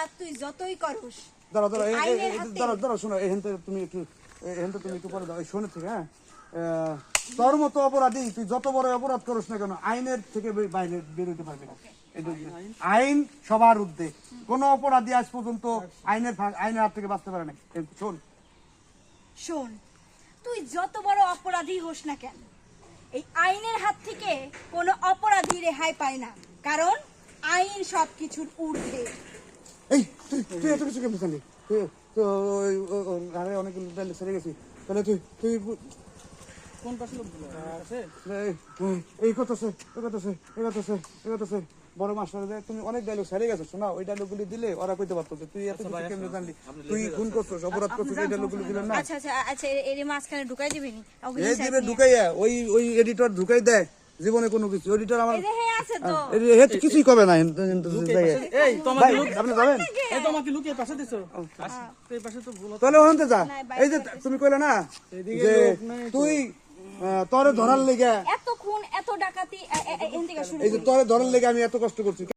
অপরাধ তুই যতই করুস, দাঁড়াও দাঁড়াও আইনের হাতে- দাঁড়াও দাঁড়াও শোনো, এখানতে তুমি একটু পরে দাও, শোনে থেকে। হ্যাঁ, তোর মতো অপরাধী তুই যত বড় অপরাধ করিস না কেন আইনের থেকে বাইরে বেরোতে পারবি না। আইন সবার ঊর্ধ্বে, কোন অপরাধী আজ পর্যন্ত আইনের হাত থেকে বাঁচতে পারে না। শোন শোন, তুই যত বড় অপরাধী হোস না কেন, এই আইনের হাত থেকে কোনো অপরাধী রেহাই পায় না, কারণ আইন সবকিছুর ঊর্ধ্বে। এই তুই তুই এত কিছু কেমন জানি? তুই তো আরে অনেক ডাইলে ছেড়ে গেছি, তাহলে তুই তুই কোন পাশে লোক আছে? এই করতেছে বড় মাস্টার, তুমি অনেক ডায়লগ ছেড়ে গেছো, শোনা ওই ডায়লগ গুলি দিলে ওরা কইতে পারতো যে তুই এত কিছু কেমনে জানলি, তুই খুন করছিস, অপরাধ করছিস, এই ডায়লগ গুলি দিলেন না। আচ্ছা আচ্ছা আচ্ছা, এর মাঝখানে ঢুকাই দিবি নি? এই দিবে ঢুকাইয়া ওই এডিটর ঢুকাই দেয় জীবনে কোনো কিছু, এডিটর আমার আছে তো। হে তো কিছুই কবে না। এই তোমাকে ভাই, আপনি যাবেন? এই তোমাকে লুকিয়ে পাশে দিছো। এই পাশে তো ভুল। তাহলে ওখানে যা। এই যে তুমি কইলে না যে তুই তোরে ধরার লেগে, এত খুন এত ডাকাতি এখান থেকে শুরু এই যে তোরে ধরার লেগে আমি এত কষ্ট করছি।